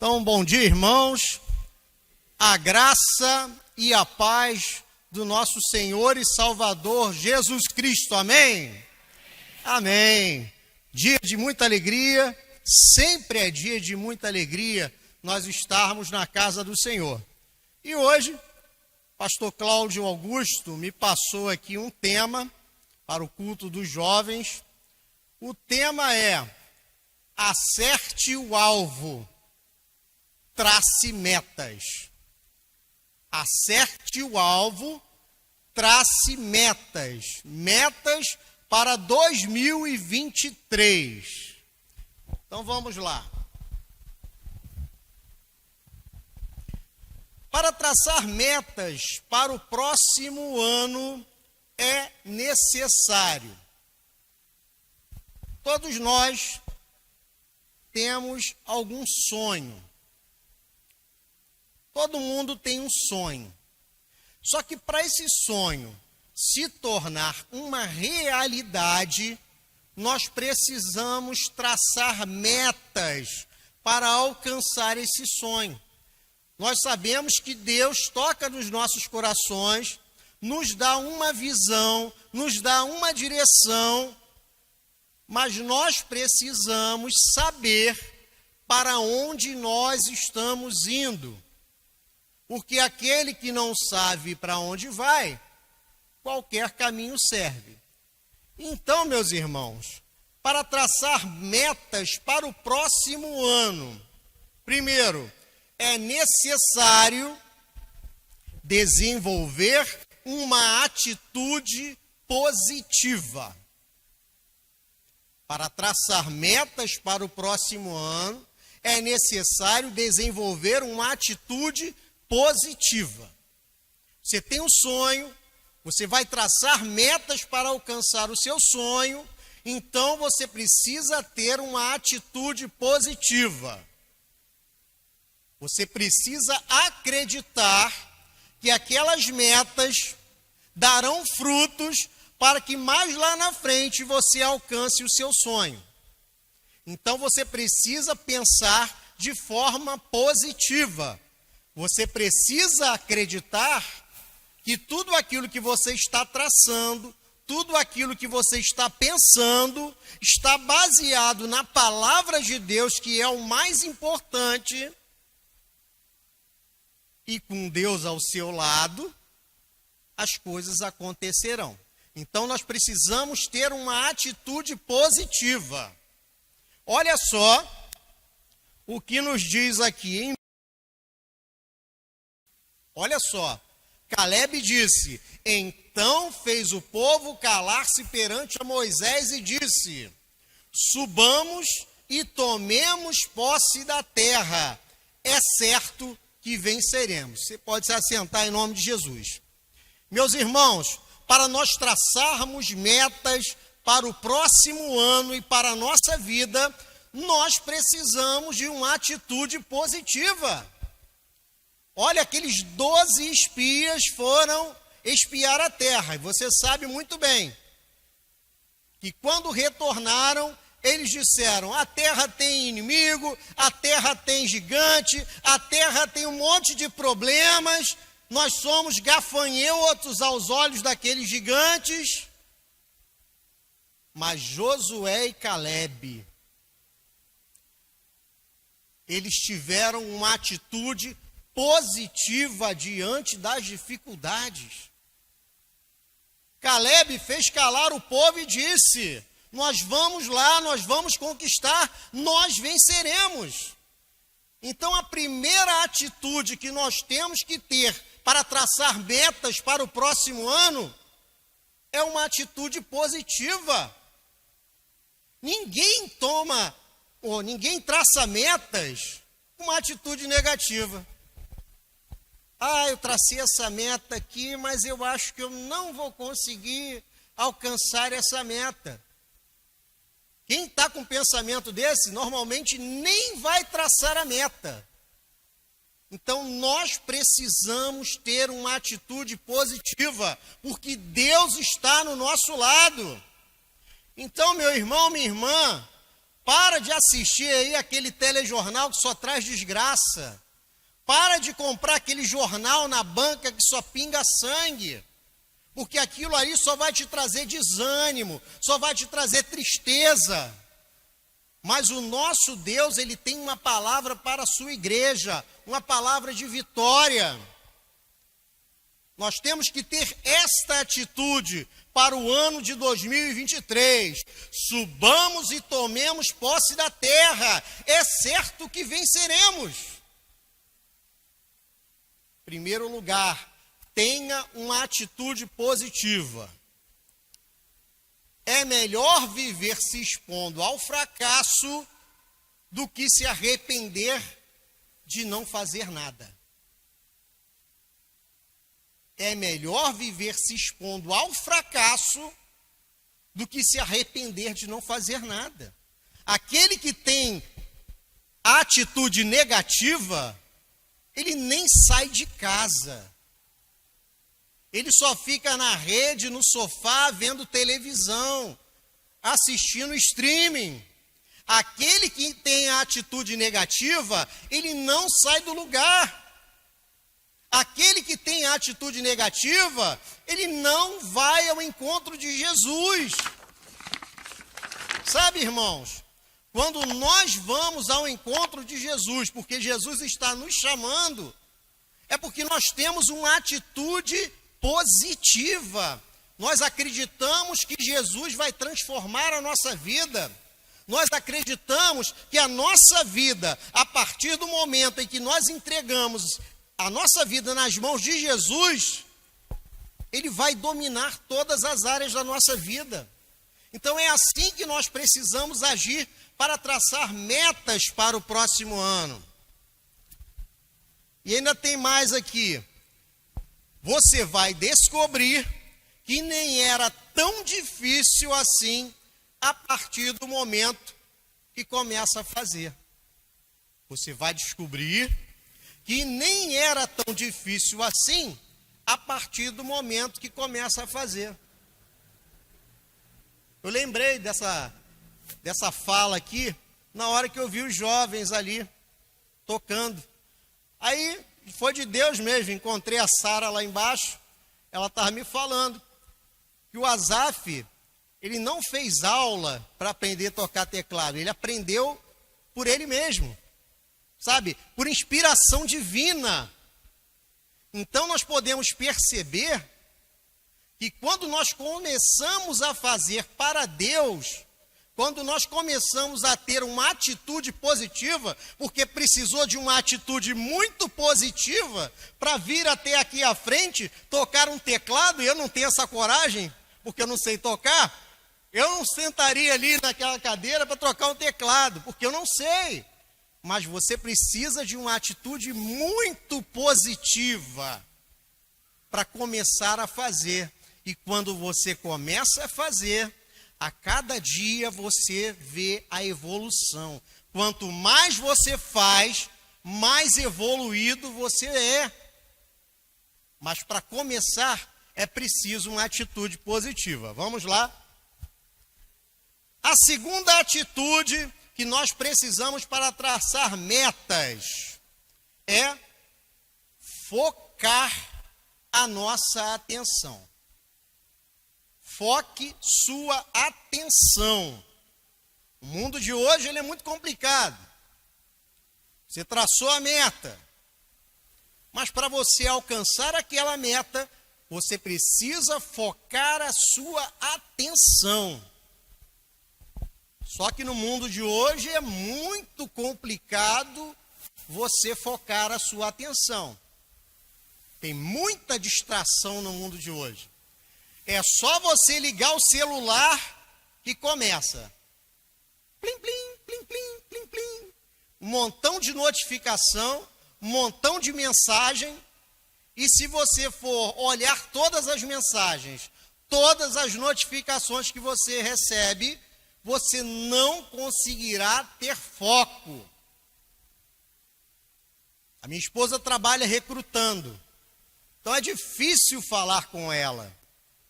Então, bom dia, irmãos. A graça e a paz do nosso Senhor e Salvador Jesus Cristo. Amém? Amém. Dia de muita alegria, sempre é dia de muita alegria nós estarmos na casa do Senhor. E hoje, pastor Cláudio Augusto me passou aqui um tema para o culto dos jovens. O tema é: acerte o alvo, trace metas. Acerte o alvo, trace metas. Metas para 2023. Então vamos lá. Para traçar metas para o próximo ano é necessário. Todos nós temos algum sonho. Todo mundo tem um sonho. Só que para esse sonho se tornar uma realidade, nós precisamos traçar metas para alcançar esse sonho. Nós sabemos que Deus toca nos nossos corações, nos dá uma visão, nos dá uma direção, mas nós precisamos saber para onde nós estamos indo. Porque aquele que não sabe para onde vai, qualquer caminho serve. Então, meus irmãos, para traçar metas para o próximo ano, primeiro, é necessário desenvolver uma atitude positiva. Para traçar metas para o próximo ano, é necessário desenvolver uma atitude positiva. Você tem um sonho, você vai traçar metas para alcançar o seu sonho, então você precisa ter uma atitude positiva. Você precisa acreditar que aquelas metas darão frutos para que mais lá na frente você alcance o seu sonho. Então você precisa pensar de forma positiva. Você precisa acreditar que tudo aquilo que você está traçando, tudo aquilo que você está pensando, está baseado na palavra de Deus, que é o mais importante. E com Deus ao seu lado, as coisas acontecerão. Então nós precisamos ter uma atitude positiva. Olha só o que nos diz aqui. Olha só, Caleb disse: então fez o povo calar-se perante a Moisés e disse: subamos e tomemos posse da terra, é certo que venceremos. Você pode se assentar em nome de Jesus. Meus irmãos, para nós traçarmos metas para o próximo ano e para a nossa vida, nós precisamos de uma atitude positiva. Olha, aqueles 12 espias foram espiar a terra, e você sabe muito bem que quando retornaram, eles disseram: a terra tem inimigo, a terra tem gigante, a terra tem um monte de problemas, nós somos gafanhotos aos olhos daqueles gigantes. Mas Josué e Caleb, eles tiveram uma atitude positiva diante das dificuldades. Caleb fez calar o povo e disse: nós vamos lá, nós vamos conquistar, nós venceremos. Então a primeira atitude que nós temos que ter para traçar metas para o próximo ano é uma atitude positiva. Ninguém traça metas com uma atitude negativa. Eu tracei essa meta aqui, mas eu acho que eu não vou conseguir alcançar essa meta. Quem está com um pensamento desse, normalmente nem vai traçar a meta. Então, nós precisamos ter uma atitude positiva, porque Deus está no nosso lado. Então, meu irmão, minha irmã, Para de assistir aí aquele telejornal que só traz desgraça. Para de comprar aquele jornal na banca que só pinga sangue. Porque aquilo ali só vai te trazer desânimo, só vai te trazer tristeza. Mas o nosso Deus, ele tem uma palavra para a sua igreja, uma palavra de vitória. Nós temos que ter esta atitude para o ano de 2023. Subamos e tomemos posse da terra. É certo que venceremos. Em primeiro lugar, tenha uma atitude positiva. É melhor viver se expondo ao fracasso do que se arrepender de não fazer nada. É melhor viver se expondo ao fracasso do que se arrepender de não fazer nada. Aquele que tem atitude negativa, ele nem sai de casa. Ele só fica na rede, no sofá, vendo televisão, assistindo streaming. Aquele que tem a atitude negativa, ele não sai do lugar. Aquele que tem a atitude negativa, ele não vai ao encontro de Jesus. Sabe, irmãos, quando nós vamos ao encontro de Jesus, porque Jesus está nos chamando, é porque nós temos uma atitude positiva. Nós acreditamos que Jesus vai transformar a nossa vida. Nós acreditamos que a nossa vida, a partir do momento em que nós entregamos a nossa vida nas mãos de Jesus, ele vai dominar todas as áreas da nossa vida. Então é assim que nós precisamos agir para traçar metas para o próximo ano. E ainda tem mais aqui. Você vai descobrir que nem era tão difícil assim a partir do momento que começa a fazer. Você vai descobrir que nem era tão difícil assim a partir do momento que começa a fazer. Eu lembrei dessa fala aqui na hora que eu vi os jovens ali tocando. Aí foi de Deus mesmo, encontrei a Sara lá embaixo, ela estava me falando que o Asaf, ele não fez aula para aprender a tocar teclado, ele aprendeu por ele mesmo, sabe? Por inspiração divina. Então nós podemos perceber que quando nós começamos a fazer para Deus, quando nós começamos a ter uma atitude positiva, porque precisou de uma atitude muito positiva para vir até aqui à frente, tocar um teclado, e eu não tenho essa coragem, porque eu não sei tocar, eu não sentaria ali naquela cadeira para trocar um teclado, porque eu não sei. Mas você precisa de uma atitude muito positiva para começar a fazer. E quando você começa a fazer, a cada dia você vê a evolução. Quanto mais você faz, mais evoluído você é. Mas para começar, é preciso uma atitude positiva. Vamos lá? A segunda atitude que nós precisamos para traçar metas é focar a nossa atenção. Foque sua atenção. O mundo de hoje ele é muito complicado. Você traçou a meta, mas para você alcançar aquela meta, você precisa focar a sua atenção. Só que no mundo de hoje é muito complicado você focar a sua atenção. Tem muita distração no mundo de hoje. É só você ligar o celular que começa. Plim, plim, plim, plim, plim, plim. Um montão de notificação, um montão de mensagem. E se você for olhar todas as mensagens, todas as notificações que você recebe, você não conseguirá ter foco. A minha esposa trabalha recrutando. Então é difícil falar com ela.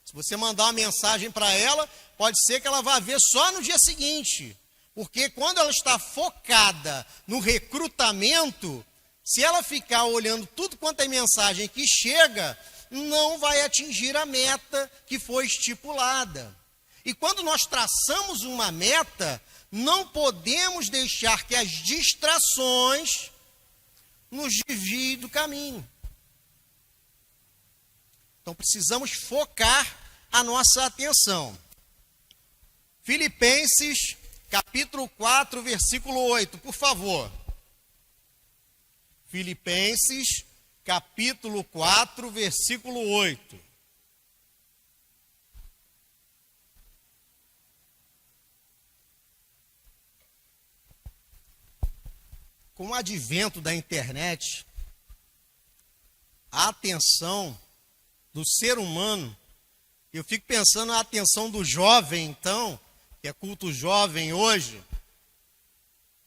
Se você mandar uma mensagem para ela, pode ser que ela vá ver só no dia seguinte. Porque quando ela está focada no recrutamento, se ela ficar olhando tudo quanto é mensagem que chega, não vai atingir a meta que foi estipulada. E quando nós traçamos uma meta, não podemos deixar que as distrações nos desviem do caminho. Então precisamos focar a nossa atenção. Filipenses, capítulo 4, versículo 8, por favor. Filipenses, capítulo 4, versículo 8. Com o advento da internet, a atenção do ser humano, eu fico pensando na atenção do jovem, então, que é culto jovem hoje,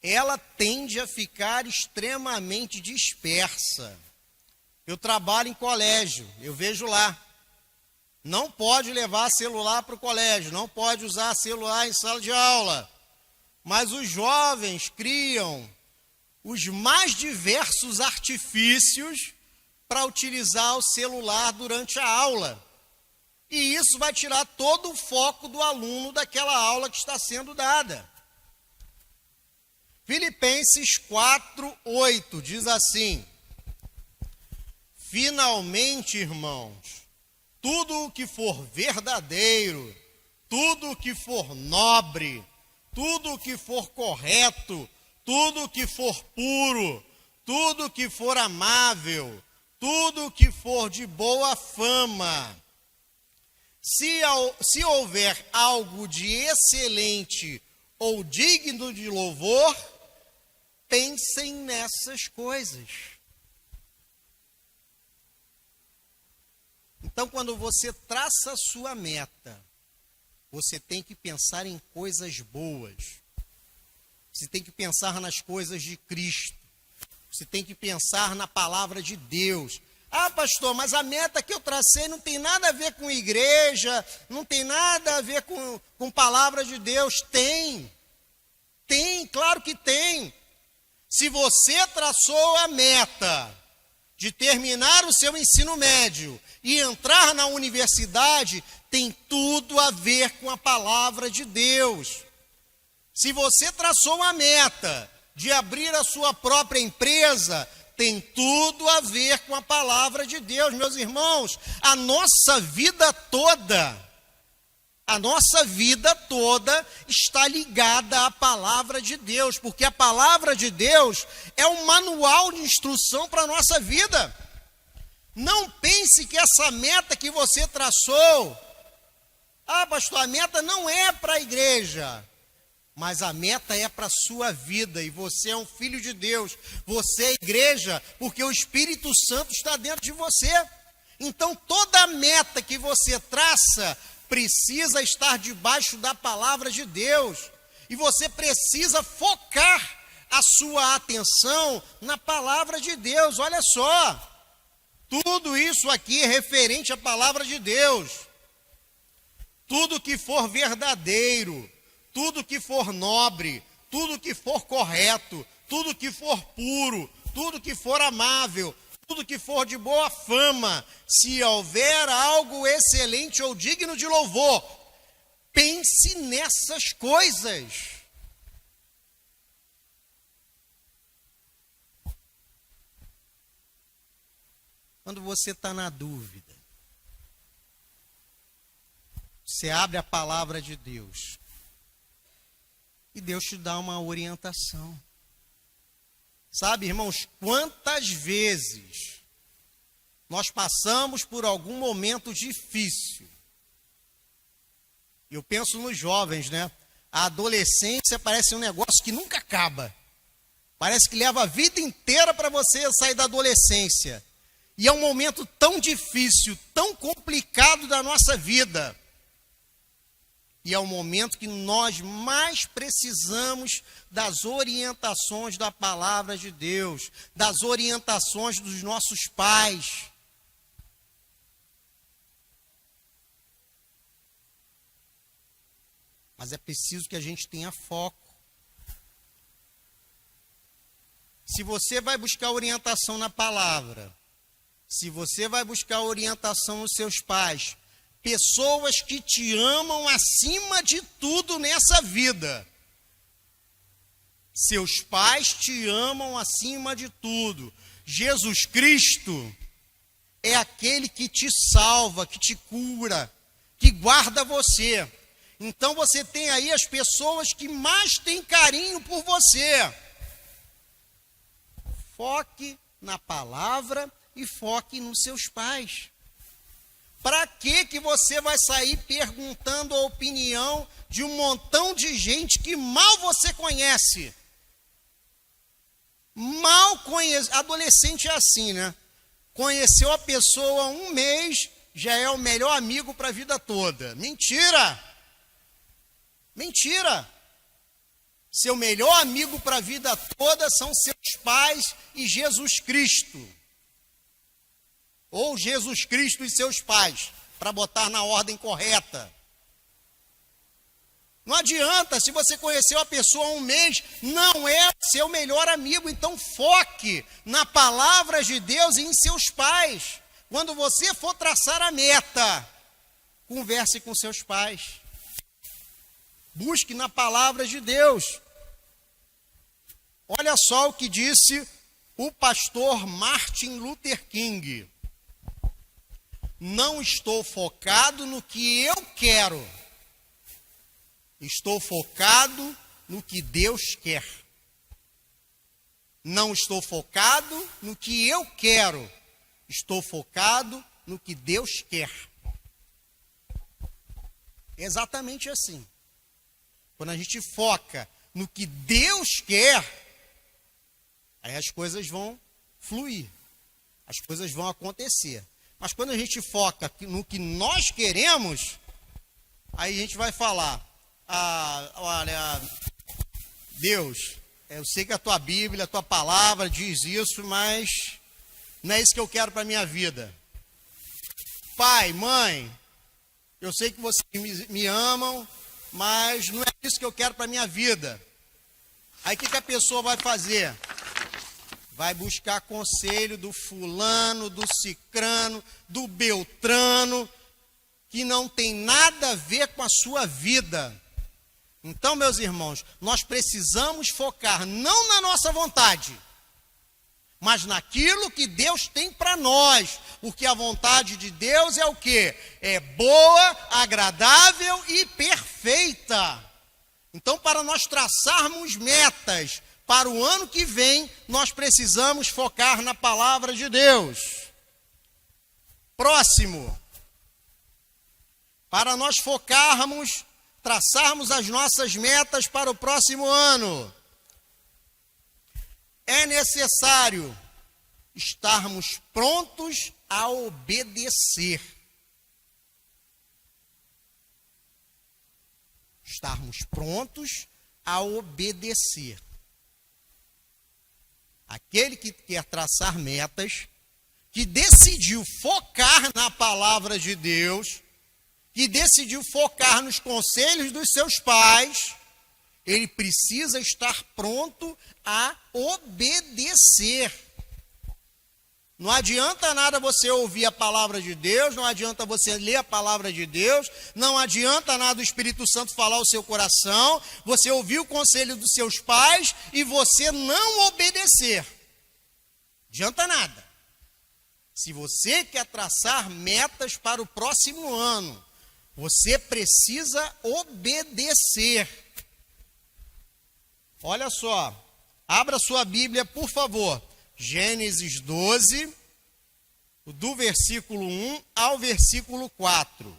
ela tende a ficar extremamente dispersa. Eu trabalho em colégio, eu vejo lá. Não pode levar celular para o colégio, não pode usar celular em sala de aula. Mas os jovens criam os mais diversos artifícios para utilizar o celular durante a aula. E isso vai tirar todo o foco do aluno daquela aula que está sendo dada. Filipenses 4, 8 diz assim: finalmente, irmãos, tudo o que for verdadeiro, tudo o que for nobre, tudo o que for correto, tudo o que for puro, tudo o que for amável, tudo o que for de boa fama, se houver algo de excelente ou digno de louvor, pensem nessas coisas. Então, quando você traça a sua meta, você tem que pensar em coisas boas. Você tem que pensar nas coisas de Cristo. Você tem que pensar na palavra de Deus. Ah, pastor, mas a meta que eu tracei não tem nada a ver com igreja, não tem nada a ver com palavra de Deus. Tem, claro que tem. Se você traçou a meta de terminar o seu ensino médio e entrar na universidade, tem tudo a ver com a palavra de Deus. Se você traçou uma meta de abrir a sua própria empresa, tem tudo a ver com a palavra de Deus. Meus irmãos, a nossa vida toda está ligada à palavra de Deus, porque a palavra de Deus é um manual de instrução para a nossa vida. Não pense que essa meta que você traçou, pastor, a meta não é para a igreja. Mas a meta é para a sua vida, e você é um filho de Deus, você é igreja, porque o Espírito Santo está dentro de você. Então toda meta que você traça precisa estar debaixo da palavra de Deus, e você precisa focar a sua atenção na palavra de Deus. Olha só, tudo isso aqui é referente à palavra de Deus. Tudo que for verdadeiro, tudo que for nobre, tudo que for correto, tudo que for puro, tudo que for amável, tudo que for de boa fama, se houver algo excelente ou digno de louvor, pense nessas coisas. Quando você está na dúvida, você abre a palavra de Deus e Deus te dá uma orientação. Sabe, irmãos, quantas vezes nós passamos por algum momento difícil? Eu penso nos jovens, né? A adolescência parece um negócio que nunca acaba. Parece que leva a vida inteira para você sair da adolescência. E é um momento tão difícil, tão complicado da nossa vida. E é o momento que nós mais precisamos das orientações da palavra de Deus, das orientações dos nossos pais. Mas é preciso que a gente tenha foco. se você vai buscar orientação na palavra, se você vai buscar orientação nos seus pais, pessoas que te amam acima de tudo nessa vida. Seus pais te amam acima de tudo. Jesus Cristo é aquele que te salva, que te cura, que guarda você. Então você tem aí as pessoas que mais têm carinho por você. Foque na palavra e foque nos seus pais. Para que você vai sair perguntando a opinião de um montão de gente que mal você conhece? Mal conhece. Adolescente é assim, né? Conheceu a pessoa há um mês, já é o melhor amigo para a vida toda. Mentira! Mentira! Seu melhor amigo para a vida toda são seus pais e Jesus Cristo. Ou Jesus Cristo e seus pais, para botar na ordem correta. Não adianta, se você conheceu a pessoa há um mês, não é seu melhor amigo. Então foque na palavra de Deus e em seus pais. Quando você for traçar a meta, converse com seus pais. Busque na palavra de Deus. Olha só o que disse o pastor Martin Luther King. Não estou focado no que eu quero. Estou focado no que Deus quer. Não estou focado no que eu quero. Estou focado no que Deus quer. É exatamente assim. Quando a gente foca no que Deus quer, aí as coisas vão fluir. As coisas vão acontecer. Mas quando a gente foca no que nós queremos, aí a gente vai falar, olha, Deus, eu sei que a tua Bíblia, a tua palavra diz isso, mas não é isso que eu quero para a minha vida. Pai, mãe, eu sei que vocês me amam, mas não é isso que eu quero para a minha vida. Aí o que a pessoa vai fazer? Vai buscar conselho do fulano, do cicrano, do beltrano, que não tem nada a ver com a sua vida. Então, meus irmãos, nós precisamos focar não na nossa vontade, mas naquilo que Deus tem para nós. Porque a vontade de Deus é o quê? É boa, agradável e perfeita. Então, para nós traçarmos metas para o ano que vem, nós precisamos focar na palavra de Deus. Próximo. Para nós focarmos, traçarmos as nossas metas para o próximo ano, é necessário estarmos prontos a obedecer. Estarmos prontos a obedecer. Aquele que quer traçar metas, que decidiu focar na palavra de Deus, que decidiu focar nos conselhos dos seus pais, ele precisa estar pronto a obedecer. Não adianta nada você ouvir a palavra de Deus, não adianta você ler a palavra de Deus, não adianta nada o Espírito Santo falar ao seu coração, você ouvir o conselho dos seus pais e você não obedecer. Adianta nada. Se você quer traçar metas para o próximo ano, você precisa obedecer. Olha só, abra sua Bíblia, por favor. Gênesis 12, do versículo 1 ao versículo 4.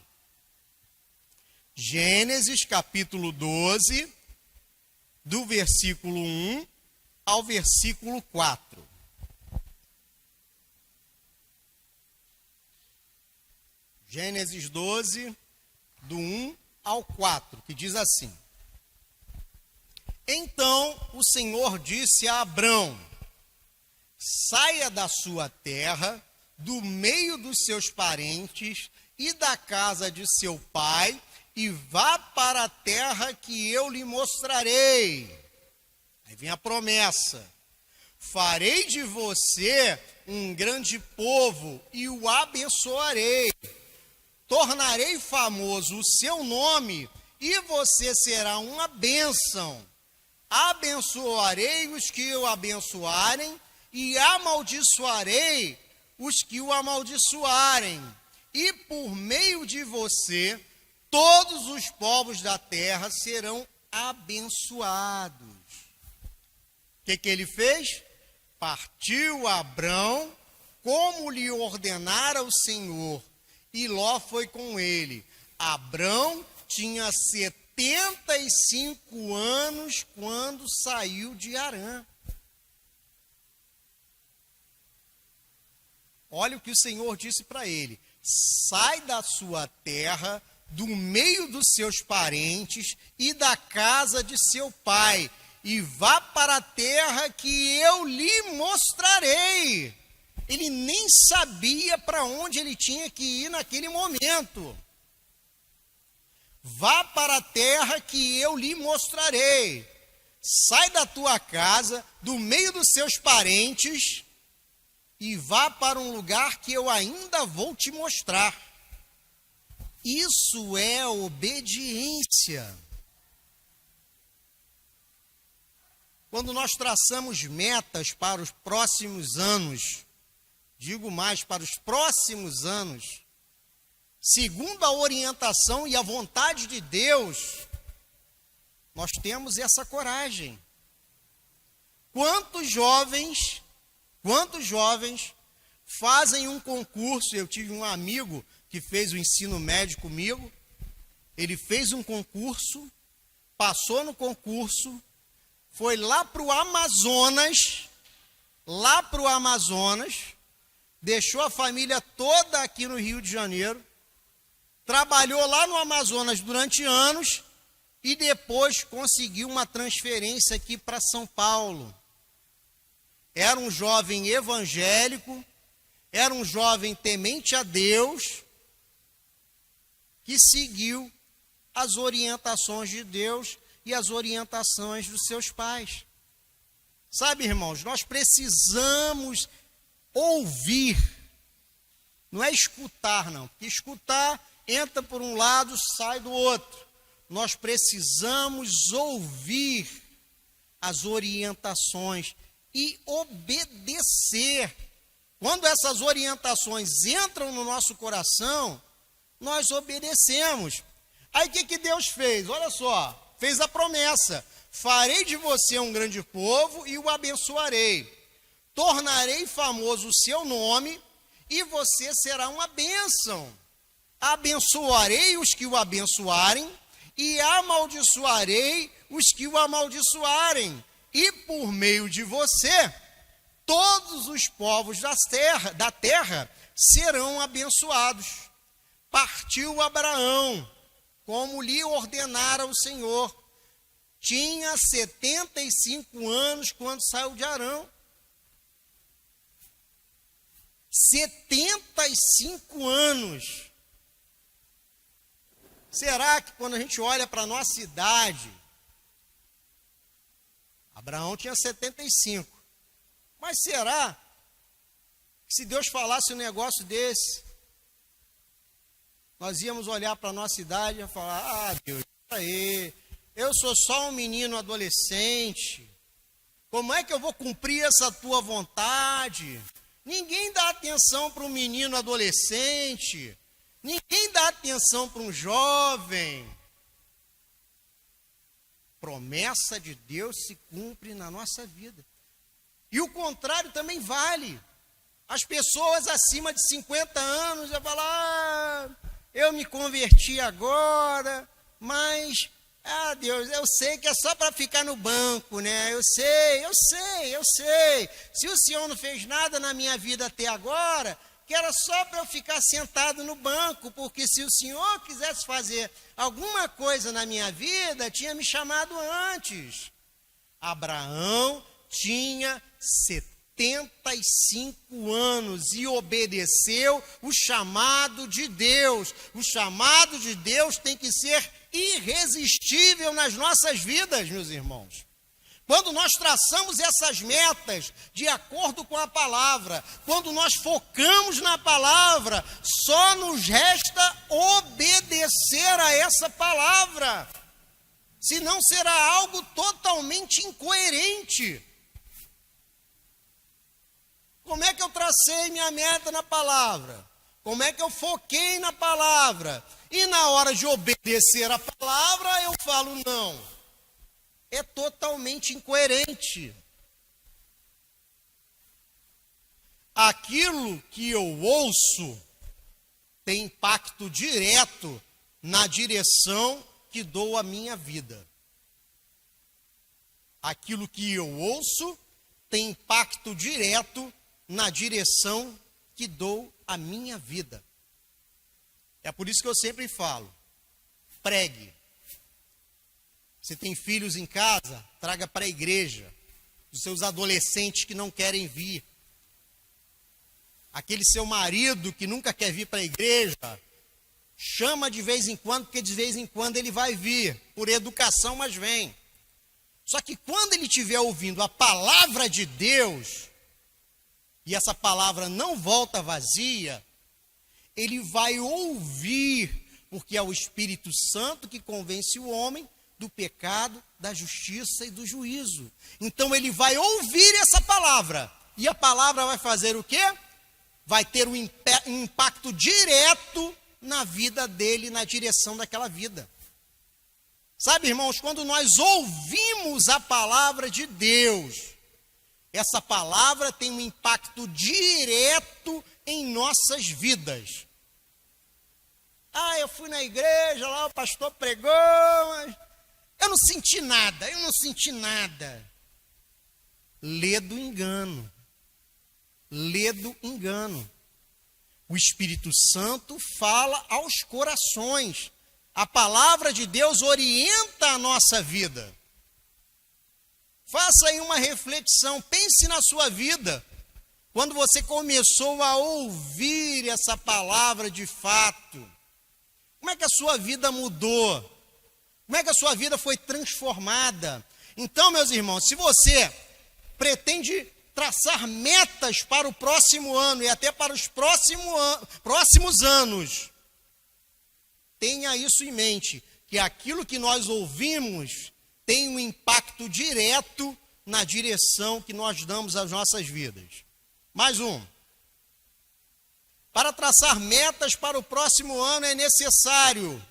Gênesis capítulo 12, do versículo 1 ao versículo 4. Gênesis 12, do 1 ao 4, que diz assim: Então o Senhor disse a Abrão: saia da sua terra, do meio dos seus parentes e da casa de seu pai, e vá para a terra que eu lhe mostrarei. Aí vem a promessa: farei de você um grande povo e o abençoarei. Tornarei famoso o seu nome e você será uma bênção. Abençoarei os que o abençoarem e amaldiçoarei os que o amaldiçoarem. E por meio de você, todos os povos da terra serão abençoados. O que ele fez? Partiu Abrão, como lhe ordenara o Senhor, e Ló foi com ele. Abrão tinha 75 anos quando saiu de Harã. Olha o que o Senhor disse para ele: sai da sua terra, do meio dos seus parentes e da casa de seu pai, e vá para a terra que eu lhe mostrarei. Ele nem sabia para onde ele tinha que ir naquele momento. Vá para a terra que eu lhe mostrarei. Sai da tua casa, do meio dos seus parentes, e vá para um lugar que eu ainda vou te mostrar. Isso é obediência. Quando nós traçamos metas para os próximos anos, digo mais, para os próximos anos, segundo a orientação e a vontade de Deus, nós temos essa coragem. Quantos jovens fazem um concurso? Eu tive um amigo que fez o ensino médio comigo. Ele fez um concurso, passou no concurso, foi lá para o Amazonas, deixou a família toda aqui no Rio de Janeiro, trabalhou lá no Amazonas durante anos e depois conseguiu uma transferência aqui para São Paulo. Era um jovem evangélico, era um jovem temente a Deus, que seguiu as orientações de Deus e as orientações dos seus pais. Sabe, irmãos, nós precisamos ouvir, não é escutar, não, porque escutar entra por um lado, sai do outro. Nós precisamos ouvir as orientações e obedecer. Quando essas orientações entram no nosso coração, nós obedecemos. Aí o que Deus fez? Olha só, fez a promessa: farei de você um grande povo e o abençoarei. Tornarei famoso o seu nome e você será uma bênção. Abençoarei os que o abençoarem e amaldiçoarei os que o amaldiçoarem. E por meio de você, todos os povos da terra serão abençoados. Partiu Abraão, como lhe ordenara o Senhor. Tinha 75 anos quando saiu de Harã. 75 anos. Será que quando a gente olha para a nossa idade, Abraão tinha 75, mas será que se Deus falasse um negócio desse, nós íamos olhar para a nossa idade e falar: ah, Deus, aí, eu sou só um menino adolescente, como é que eu vou cumprir essa tua vontade? Ninguém dá atenção para um menino adolescente, ninguém dá atenção para um jovem. Promessa de Deus se cumpre na nossa vida. E o contrário também vale. As pessoas acima de 50 anos já falam: ah, eu me converti agora, mas, ah, Deus, eu sei que é só para ficar no banco, né? Eu sei. Se o Senhor não fez nada na minha vida até agora, que era só para eu ficar sentado no banco, porque se o Senhor quisesse fazer alguma coisa na minha vida, tinha me chamado antes. Abraão tinha 75 anos e obedeceu o chamado de Deus. O chamado de Deus tem que ser irresistível nas nossas vidas, meus irmãos. Quando nós traçamos essas metas de acordo com a palavra, quando nós focamos na palavra, só nos resta obedecer a essa palavra. Senão será algo totalmente incoerente. Como é que eu tracei minha meta na palavra? Como é que eu foquei na palavra? E na hora de obedecer a palavra, eu falo não. É totalmente incoerente. Aquilo que eu ouço tem impacto direto na direção que dou à minha vida. Aquilo que eu ouço tem impacto direto na direção que dou à minha vida. É por isso que eu sempre falo, pregue. Você tem filhos em casa, traga para a igreja. Os seus adolescentes que não querem vir. Aquele seu marido que nunca quer vir para a igreja, chama de vez em quando, porque de vez em quando ele vai vir. Por educação, mas vem. Só que quando ele estiver ouvindo a palavra de Deus, e essa palavra não volta vazia, ele vai ouvir, porque é o Espírito Santo que convence o homem do pecado, da justiça e do juízo. Então ele vai ouvir essa palavra, e a palavra vai fazer o quê? Vai ter um impacto direto na vida dele, na direção daquela vida. Sabe, irmãos, quando nós ouvimos a palavra de Deus, essa palavra tem um impacto direto em nossas vidas. Ah, eu fui na igreja, lá o pastor pregou, mas eu não senti nada. Lê do engano. O Espírito Santo fala aos corações. A palavra de Deus orienta a nossa vida. Faça aí uma reflexão, pense na sua vida. Quando você começou a ouvir essa palavra de fato, como é que a sua vida mudou? Como é que a sua vida foi transformada? Então, meus irmãos, se você pretende traçar metas para o próximo ano e até para os próximos anos, tenha isso em mente, que aquilo que nós ouvimos tem um impacto direto na direção que nós damos às nossas vidas. Mais um. Para traçar metas para o próximo ano é necessário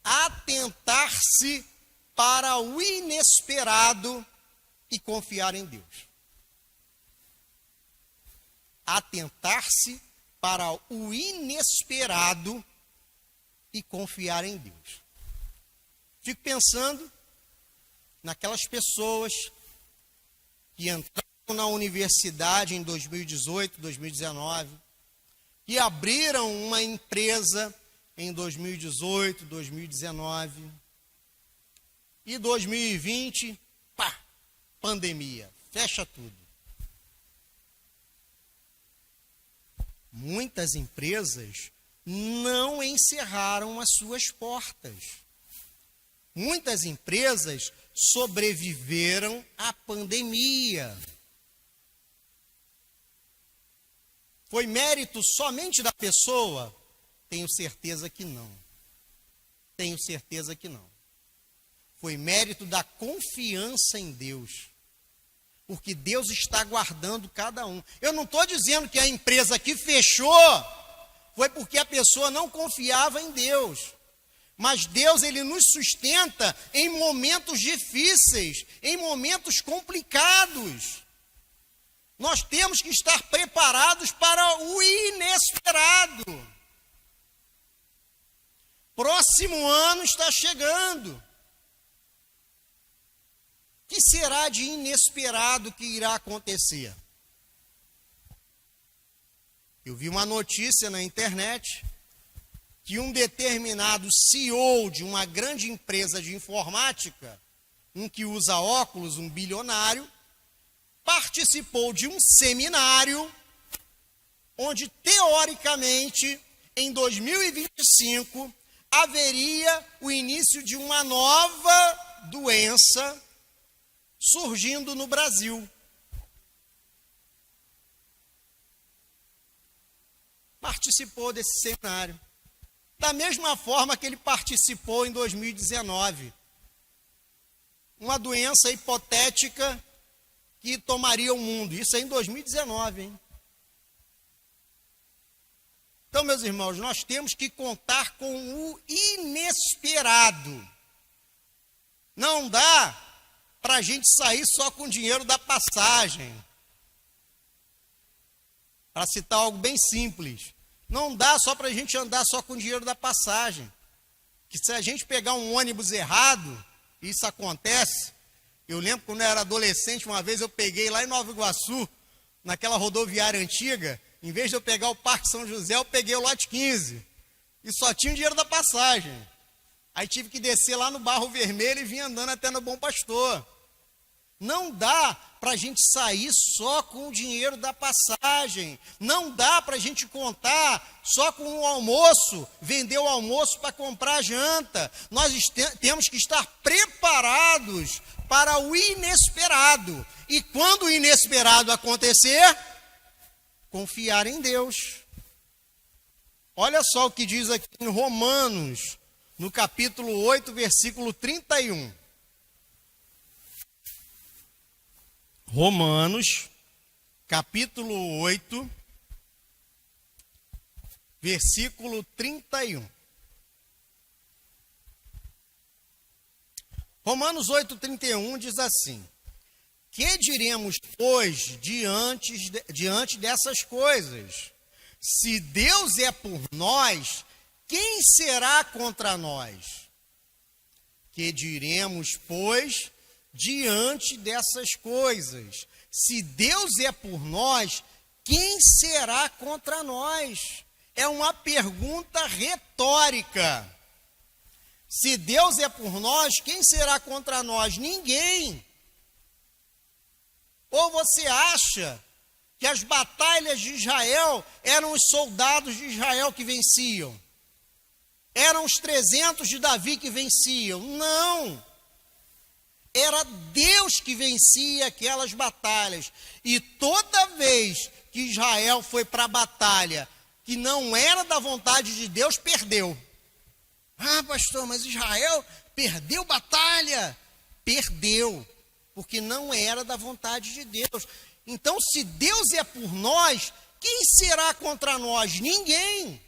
atentar-se para o inesperado e confiar em Deus. Atentar-se para o inesperado e confiar em Deus. Fico pensando naquelas pessoas que entraram na universidade em 2018, 2019, que abriram uma empresa em 2018, 2019, e 2020, pandemia, fecha tudo. Muitas empresas não encerraram as suas portas. Muitas empresas sobreviveram à pandemia. Foi mérito somente da pessoa? Tenho certeza que não. Foi mérito da confiança em Deus. Porque Deus está guardando cada um. Eu não estou dizendo que a empresa que fechou foi porque a pessoa não confiava em Deus. Mas Deus, Ele nos sustenta em momentos difíceis, em momentos complicados. Nós temos que estar preparados para o inesperado. Próximo ano está chegando. O que será de inesperado que irá acontecer? Eu vi uma notícia na internet que um determinado CEO de uma grande empresa de informática, um que usa óculos, um bilionário, participou de um seminário onde, teoricamente, em 2025, haveria o início de uma nova doença surgindo no Brasil. Participou desse seminário. Da mesma forma que ele participou em 2019. Uma doença hipotética que tomaria o mundo. Isso é em 2019, hein? Então, meus irmãos, nós temos que contar com o inesperado. Não dá para a gente sair só com o dinheiro da passagem. Para citar algo bem simples. Não dá só para a gente andar só com o dinheiro da passagem. Que se a gente pegar um ônibus errado, isso acontece. Eu lembro quando eu era adolescente, uma vez eu peguei lá em Nova Iguaçu, naquela rodoviária antiga, em vez de eu pegar o Parque São José, eu peguei o lote 15. E só tinha o dinheiro da passagem. Aí tive que descer lá no Barro Vermelho e vir andando até no Bom Pastor. Não dá para a gente sair só com o dinheiro da passagem. Não dá para a gente contar só com o almoço, vender o almoço para comprar a janta. Nós temos que estar preparados para o inesperado. E quando o inesperado acontecer, confiar em Deus. Olha só o que diz aqui em Romanos, no capítulo 8, versículo 31. Romanos, capítulo 8, versículo 31. Romanos 8, 31 diz assim: que diremos, pois, diante dessas coisas? Se Deus é por nós, quem será contra nós? Que diremos, pois, diante dessas coisas? Se Deus é por nós, quem será contra nós? É uma pergunta retórica. Se Deus é por nós, quem será contra nós? Ninguém. Ou você acha que as batalhas de Israel eram os soldados de Israel que venciam? Eram os 300 de Davi que venciam? Não. Era Deus que vencia aquelas batalhas. E toda vez que Israel foi para a batalha que não era da vontade de Deus, perdeu. Ah, pastor, mas Israel perdeu batalha. Perdeu, porque não era da vontade de Deus. Então, se Deus é por nós, quem será contra nós? Ninguém.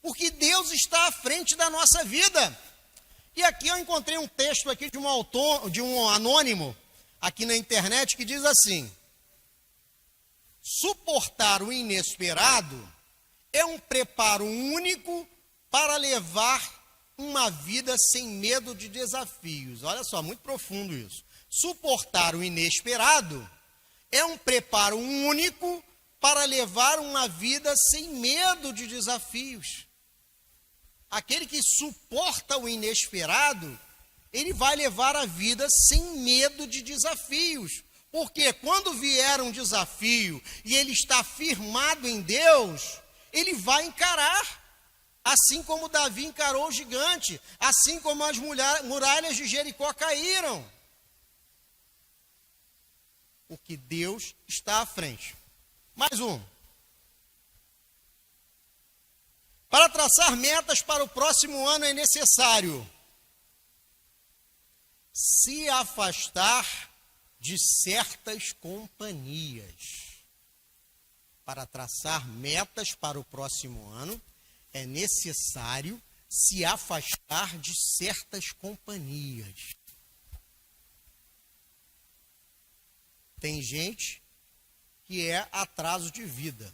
Porque Deus está à frente da nossa vida. E aqui eu encontrei um texto aqui de um anônimo, aqui na internet, que diz assim: suportar o inesperado é um preparo único para levar uma vida sem medo de desafios. Olha só, muito profundo isso. Suportar o inesperado é um preparo único para levar uma vida sem medo de desafios. Aquele que suporta o inesperado, ele vai levar a vida sem medo de desafios. Porque quando vier um desafio e ele está firmado em Deus, ele vai encarar. Assim como Davi encarou o gigante, assim como as muralhas de Jericó caíram. Porque Deus está à frente. Mais um. Para traçar metas para o próximo ano é necessário se afastar de certas companhias. Para traçar metas para o próximo ano é necessário se afastar de certas companhias. Tem gente que é atraso de vida.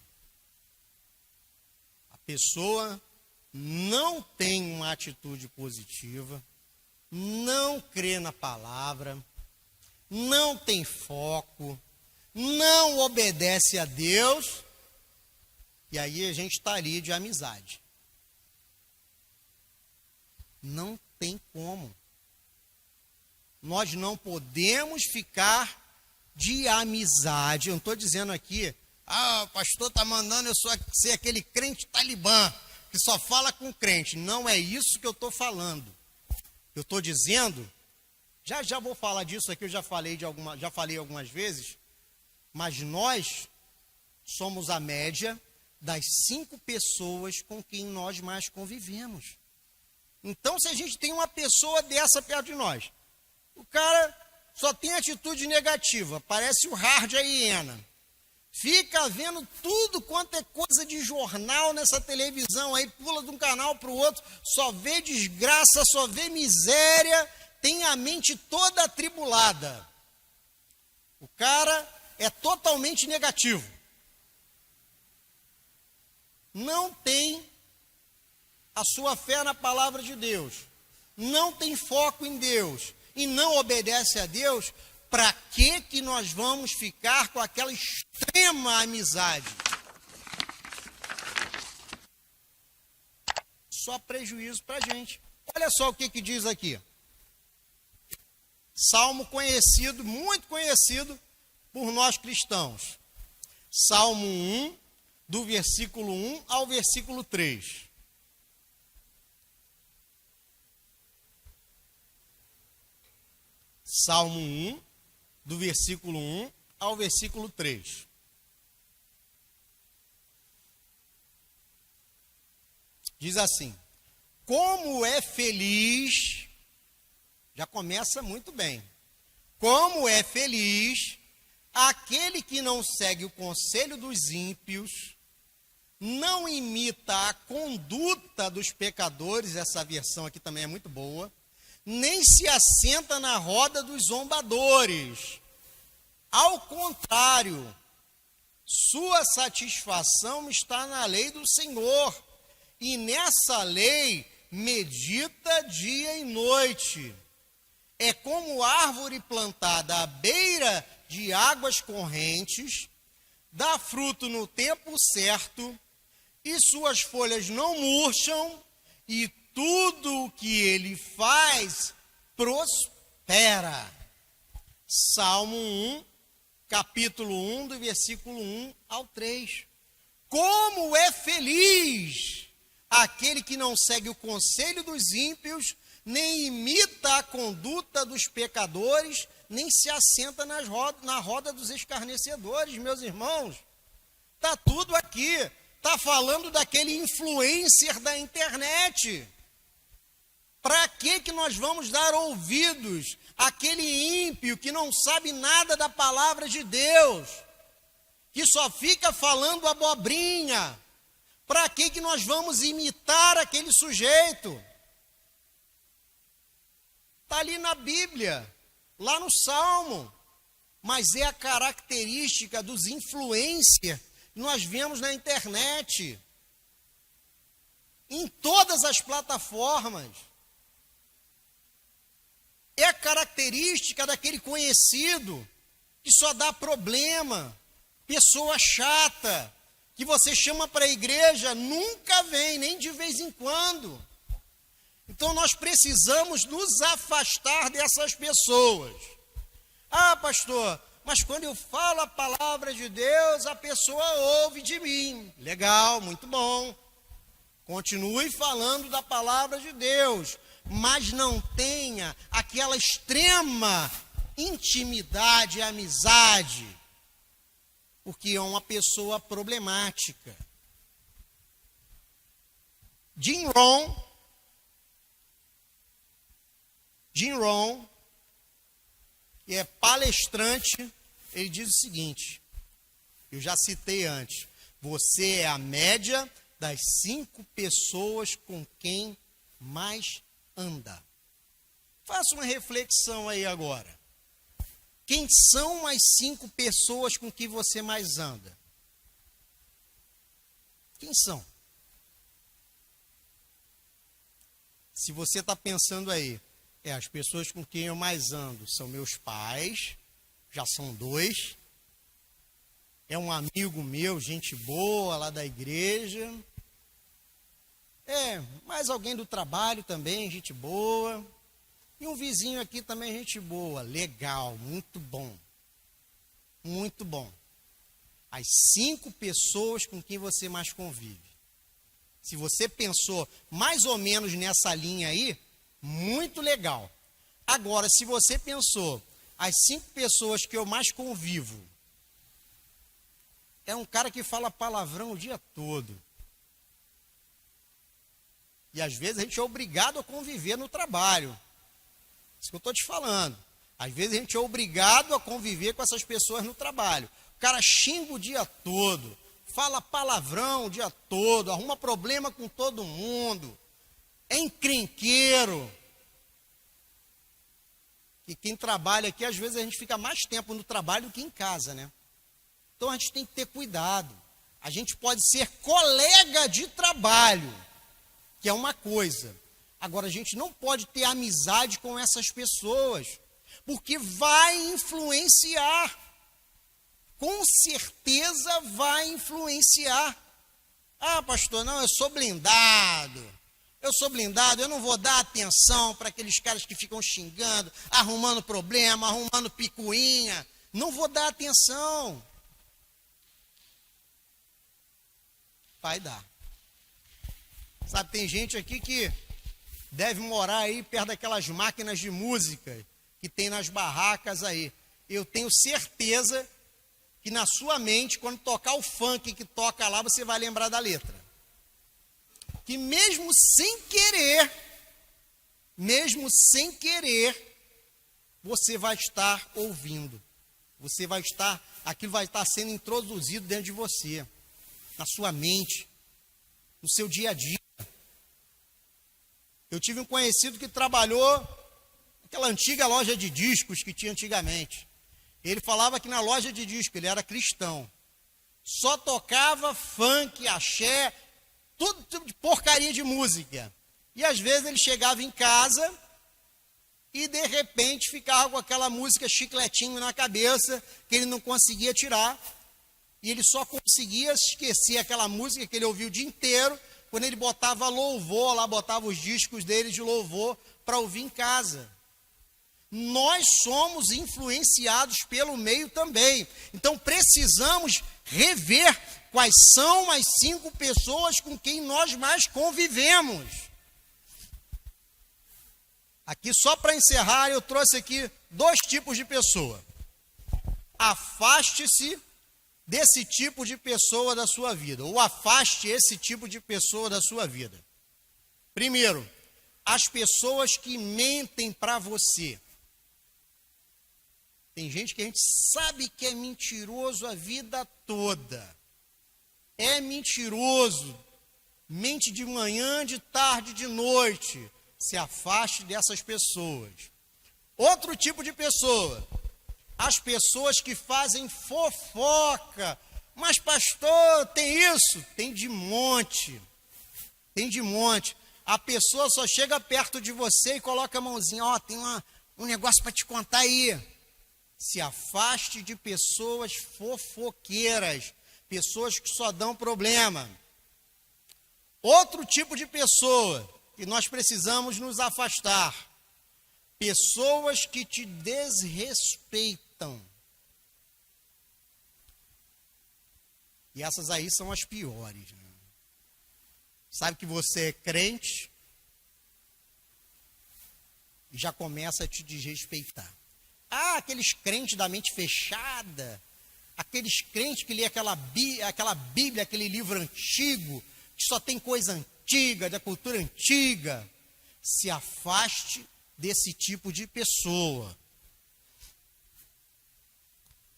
A pessoa não tem uma atitude positiva, não crê na palavra, não tem foco, não obedece a Deus, e aí a gente está ali de amizade. Não tem como. Nós não podemos ficar de amizade. Eu não estou dizendo aqui, o pastor está mandando eu ser aquele crente talibã, que só fala com crente. Não é isso que eu estou falando. Eu estou dizendo Já vou falar disso aqui, eu já falei algumas vezes, mas nós somos a média das 5 pessoas com quem nós mais convivemos. Então, se a gente tem uma pessoa dessa perto de nós, o cara só tem atitude negativa, parece o Hard a hiena. Fica vendo tudo quanto é coisa de jornal nessa televisão aí, pula de um canal para o outro, só vê desgraça, só vê miséria, tem a mente toda atribulada. O cara é totalmente negativo. Não tem a sua fé na palavra de Deus, não tem foco em Deus e não obedece a Deus. Para que nós vamos ficar com aquela extrema amizade? Só prejuízo para a gente. Olha só o que diz aqui. Salmo conhecido, muito conhecido por nós cristãos. Salmo 1, do versículo 1 ao versículo 3. Salmo 1, do versículo 1 ao versículo 3. Diz assim: como é feliz, já começa muito bem, como é feliz aquele que não segue o conselho dos ímpios, não imita a conduta dos pecadores, essa versão aqui também é muito boa, nem se assenta na roda dos zombadores. Ao contrário, sua satisfação está na lei do Senhor, e nessa lei medita dia e noite. É como árvore plantada à beira de águas correntes, dá fruto no tempo certo, e suas folhas não murcham, e tudo o que ele faz prospera. Salmo 1, capítulo 1, do versículo 1 ao 3. Como é feliz aquele que não segue o conselho dos ímpios, nem imita a conduta dos pecadores, nem se assenta na roda dos escarnecedores. Meus irmãos, está tudo aqui. Está falando daquele influencer da internet. Para que nós vamos dar ouvidos àquele ímpio que não sabe nada da palavra de Deus, que só fica falando abobrinha? Para que nós vamos imitar aquele sujeito? Está ali na Bíblia, lá no Salmo, mas é a característica dos influencers que nós vemos na internet, em todas as plataformas. É a característica daquele conhecido que só dá problema, pessoa chata, que você chama para a igreja, nunca vem, nem de vez em quando. Então nós precisamos nos afastar dessas pessoas. Ah, pastor, mas quando eu falo a palavra de Deus, a pessoa ouve de mim. Legal, muito bom. Continue falando da palavra de Deus, mas não tenha aquela extrema intimidade e amizade, porque é uma pessoa problemática. Jim Rohn, que é palestrante, ele diz o seguinte, eu já citei antes: você é a média das 5 pessoas com quem mais anda. Faça uma reflexão aí agora. Quem são as 5 pessoas com que você mais anda? Quem são? Se você está pensando aí, as pessoas com quem eu mais ando são meus pais, já são 2. É um amigo meu, gente boa lá da igreja. Mais alguém do trabalho também, gente boa. E um vizinho aqui também, gente boa. Legal, muito bom. Muito bom. As 5 pessoas com quem você mais convive. Se você pensou mais ou menos nessa linha aí, muito legal. Agora, se você pensou, as 5 pessoas que eu mais convivo, é um cara que fala palavrão o dia todo. E às vezes a gente é obrigado a conviver no trabalho. Isso que eu estou te falando. Às vezes a gente é obrigado a conviver com essas pessoas no trabalho. O cara xinga o dia todo, fala palavrão o dia todo, arruma problema com todo mundo, é encrenqueiro. E quem trabalha aqui, às vezes a gente fica mais tempo no trabalho do que em casa, né? Então a gente tem que ter cuidado. A gente pode ser colega de trabalho, que é uma coisa. Agora, a gente não pode ter amizade com essas pessoas, porque vai influenciar. Com certeza vai influenciar. Ah, pastor, não, eu sou blindado, eu não vou dar atenção para aqueles caras que ficam xingando, arrumando problema, arrumando picuinha, não vou dar atenção. Vai dar. Sabe, tem gente aqui que deve morar aí perto daquelas máquinas de música que tem nas barracas aí. Eu tenho certeza que na sua mente, quando tocar o funk que toca lá, você vai lembrar da letra. Que mesmo sem querer, você vai estar ouvindo. Aquilo vai estar sendo introduzido dentro de você, na sua mente, no seu dia a dia. Eu tive um conhecido que trabalhou naquela antiga loja de discos que tinha antigamente. Ele falava que na loja de disco ele era cristão. Só tocava funk, axé, tudo tipo de porcaria de música. E às vezes ele chegava em casa e de repente ficava com aquela música chicletinho na cabeça que ele não conseguia tirar. E ele só conseguia esquecer aquela música que ele ouviu o dia inteiro quando ele botava louvor lá, botava os discos dele de louvor para ouvir em casa. Nós somos influenciados pelo meio também. Então precisamos rever quais são as 5 pessoas com quem nós mais convivemos. Aqui, só para encerrar, eu trouxe aqui 2 tipos de pessoa. Afaste-se desse tipo de pessoa da sua vida, ou afaste esse tipo de pessoa da sua vida. Primeiro, as pessoas que mentem para você. Tem gente que a gente sabe que é mentiroso a vida toda. É mentiroso. Mente de manhã, de tarde, de noite. Se afaste dessas pessoas. Outro tipo de pessoa. As pessoas que fazem fofoca. Mas pastor, tem isso? Tem de monte. Tem de monte. A pessoa só chega perto de você e coloca a mãozinha. Ó, tem um negócio para te contar aí. Se afaste de pessoas fofoqueiras, pessoas que só dão problema. Outro tipo de pessoa que nós precisamos nos afastar, pessoas que te desrespeitam. E essas aí são as piores. Né? Sabe que você é crente e já começa a te desrespeitar. Ah, aqueles crentes da mente fechada, aqueles crentes que lê aquela Bíblia, aquele livro antigo, que só tem coisa antiga, da cultura antiga. Se afaste desse tipo de pessoa.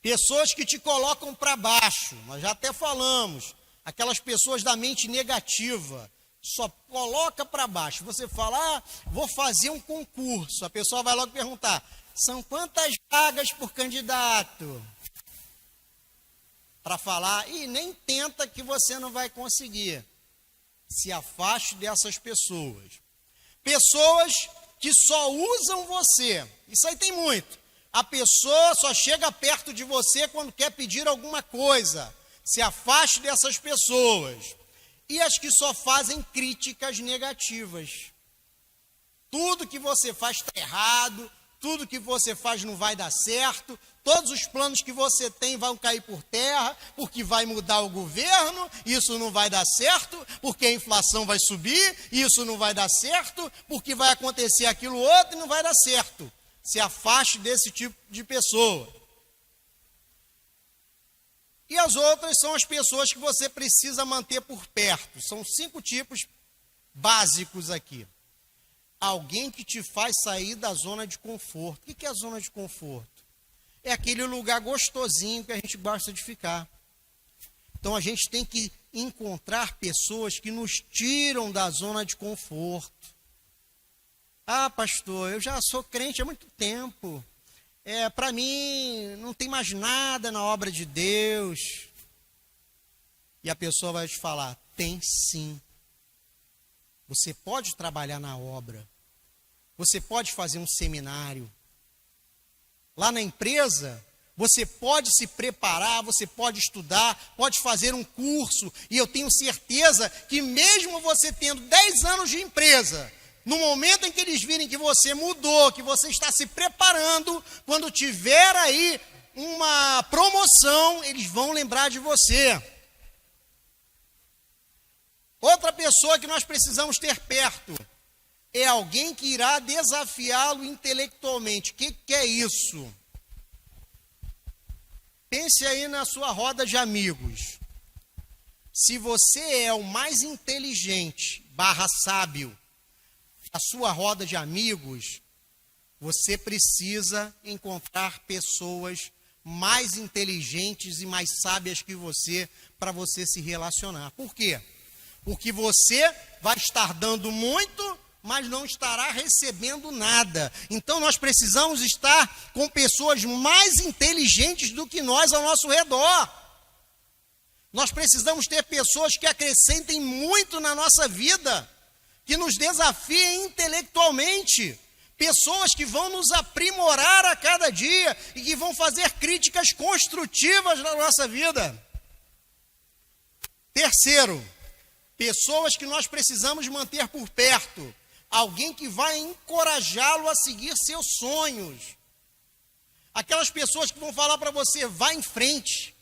Pessoas que te colocam para baixo, nós já até falamos, aquelas pessoas da mente negativa, só coloca para baixo. Você fala, vou fazer um concurso, a pessoa vai logo perguntar, são quantas vagas por candidato? Para falar, e nem tenta que você não vai conseguir. Se afaste dessas pessoas. Pessoas que só usam você. Isso aí tem muito. A pessoa só chega perto de você quando quer pedir alguma coisa. Se afaste dessas pessoas. E as que só fazem críticas negativas. Tudo que você faz está errado, tudo que você faz não vai dar certo, todos os planos que você tem vão cair por terra, porque vai mudar o governo, isso não vai dar certo, porque a inflação vai subir, isso não vai dar certo, porque vai acontecer aquilo outro e não vai dar certo. Se afaste desse tipo de pessoa. E as outras são as pessoas que você precisa manter por perto. São 5 tipos básicos aqui. Alguém que te faz sair da zona de conforto. O que é a zona de conforto? É aquele lugar gostosinho que a gente gosta de ficar. Então a gente tem que encontrar pessoas que nos tiram da zona de conforto. Ah, pastor, eu já sou crente há muito tempo. Para mim não tem mais nada na obra de Deus. E a pessoa vai te falar, tem sim. Você pode trabalhar na obra. Você pode fazer um seminário. Lá na empresa, você pode se preparar, você pode estudar, pode fazer um curso. E eu tenho certeza que mesmo você tendo 10 anos de empresa, no momento em que eles virem que você mudou, que você está se preparando, quando tiver aí uma promoção, eles vão lembrar de você. Outra pessoa que nós precisamos ter perto é alguém que irá desafiá-lo intelectualmente. O que é isso? Pense aí na sua roda de amigos. Se você é o mais inteligente, /sábio, da sua roda de amigos, você precisa encontrar pessoas mais inteligentes e mais sábias que você para você se relacionar. Por quê? Porque você vai estar dando muito, mas não estará recebendo nada. Então nós precisamos estar com pessoas mais inteligentes do que nós ao nosso redor. Nós precisamos ter pessoas que acrescentem muito na nossa vida, que nos desafiem intelectualmente. Pessoas que vão nos aprimorar a cada dia e que vão fazer críticas construtivas na nossa vida. Terceiro, pessoas que nós precisamos manter por perto. Alguém que vai encorajá-lo a seguir seus sonhos. Aquelas pessoas que vão falar para você, vá em frente.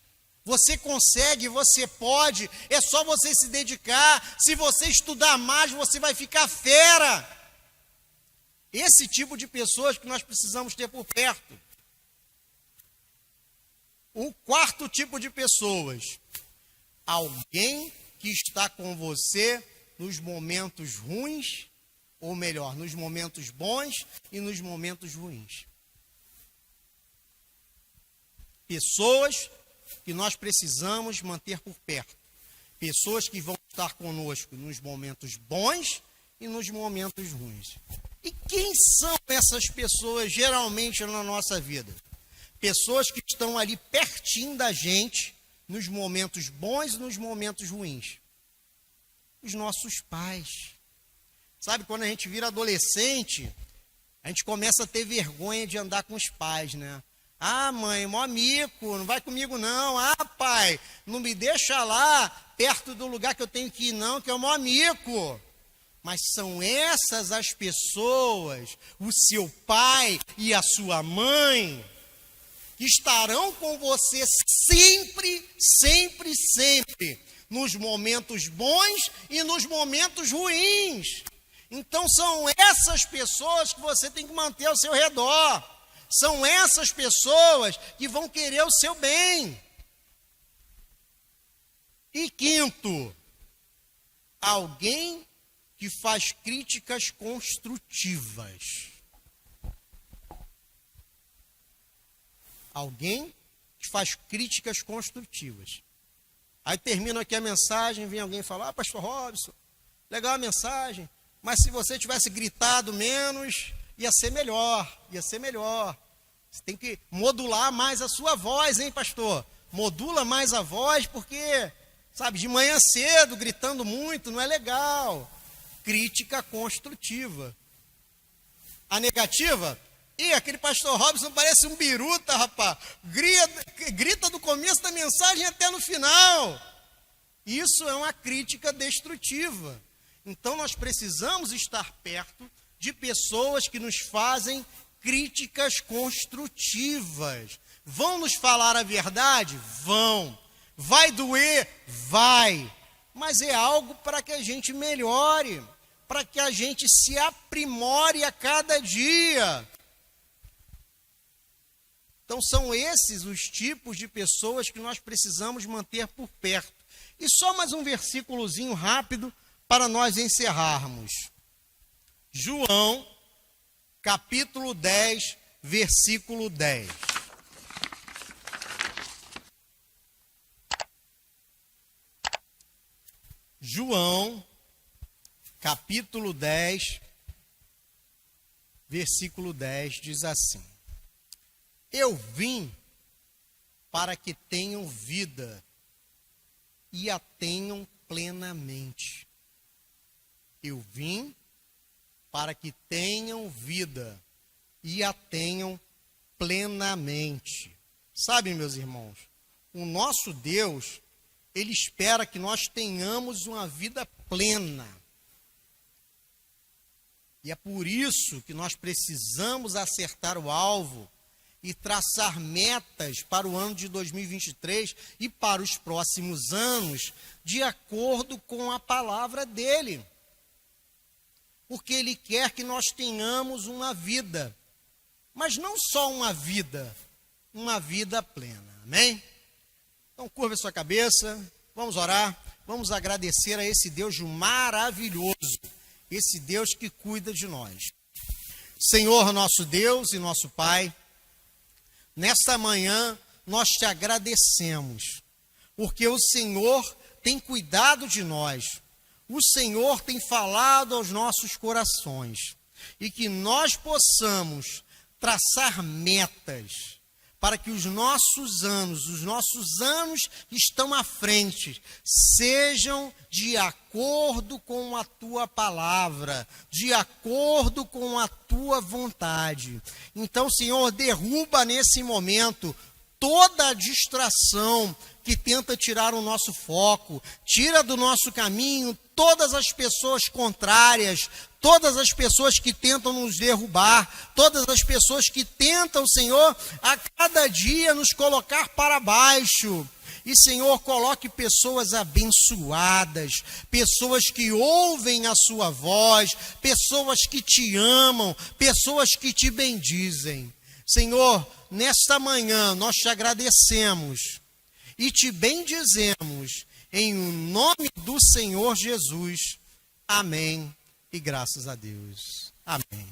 Você consegue, você pode, é só você se dedicar. Se você estudar mais, você vai ficar fera. Esse tipo de pessoas que nós precisamos ter por perto. O quarto tipo de pessoas. Alguém que está com você nos momentos ruins, ou melhor, nos momentos bons e nos momentos ruins. Pessoas que nós precisamos manter por perto. Pessoas que vão estar conosco nos momentos bons e nos momentos ruins. E quem são essas pessoas geralmente na nossa vida? Pessoas que estão ali pertinho da gente nos momentos bons e nos momentos ruins. Os nossos pais. Sabe, quando a gente vira adolescente, a gente começa a ter vergonha de andar com os pais, né? Ah, mãe, mó mico, não vai comigo não. Ah, pai, não me deixa lá, perto do lugar que eu tenho que ir não, que é o mó mico. Mas são essas as pessoas, o seu pai e a sua mãe, que estarão com você sempre, sempre, sempre, nos momentos bons e nos momentos ruins. Então são essas pessoas que você tem que manter ao seu redor. São essas pessoas que vão querer o seu bem. E quinto, alguém que faz críticas construtivas. Alguém que faz críticas construtivas. Aí termina aqui a mensagem, vem alguém falar, ah, pastor Robson, legal a mensagem, mas se você tivesse gritado menos, ia ser melhor, ia ser melhor. Você tem que modular mais a sua voz, hein, pastor? Modula mais a voz, porque, sabe, de manhã cedo, gritando muito, não é legal. Crítica construtiva. A negativa? Ih, aquele pastor Robson parece um biruta, rapaz. Grita do começo da mensagem até no final. Isso é uma crítica destrutiva. Então nós precisamos estar perto de pessoas que nos fazem críticas construtivas. Vão nos falar a verdade? Vão. Vai doer? Vai. Mas é algo para que a gente melhore, para que a gente se aprimore a cada dia. Então são esses os tipos de pessoas que nós precisamos manter por perto. E só mais um versículozinho rápido para nós encerrarmos. João, capítulo 10, versículo 10. João, capítulo 10, versículo 10, diz assim: Eu vim para que tenham vida e a tenham plenamente. Eu vim para que tenham vida e a tenham plenamente. Sabe, meus irmãos, o nosso Deus, Ele espera que nós tenhamos uma vida plena. E é por isso que nós precisamos acertar o alvo e traçar metas para o ano de 2023 e para os próximos anos, de acordo com a palavra dele. Porque ele quer que nós tenhamos uma vida, mas não só uma vida plena. Amém? Então, curva a sua cabeça, vamos orar, vamos agradecer a esse Deus maravilhoso, esse Deus que cuida de nós. Senhor, nosso Deus e nosso Pai, nesta manhã nós te agradecemos, porque o Senhor tem cuidado de nós, o Senhor tem falado aos nossos corações, e que nós possamos traçar metas, para que os nossos anos que estão à frente, sejam de acordo com a tua palavra, de acordo com a tua vontade. Então, Senhor, derruba nesse momento toda a distração que tenta tirar o nosso foco, tira do nosso caminho todas as pessoas contrárias, todas as pessoas que tentam nos derrubar, todas as pessoas que tentam, Senhor, a cada dia nos colocar para baixo. E, Senhor, coloque pessoas abençoadas, pessoas que ouvem a sua voz, pessoas que te amam, pessoas que te bendizem. Senhor, nesta manhã nós te agradecemos e te bendizemos em nome do Senhor Jesus. Amém. E graças a Deus. Amém.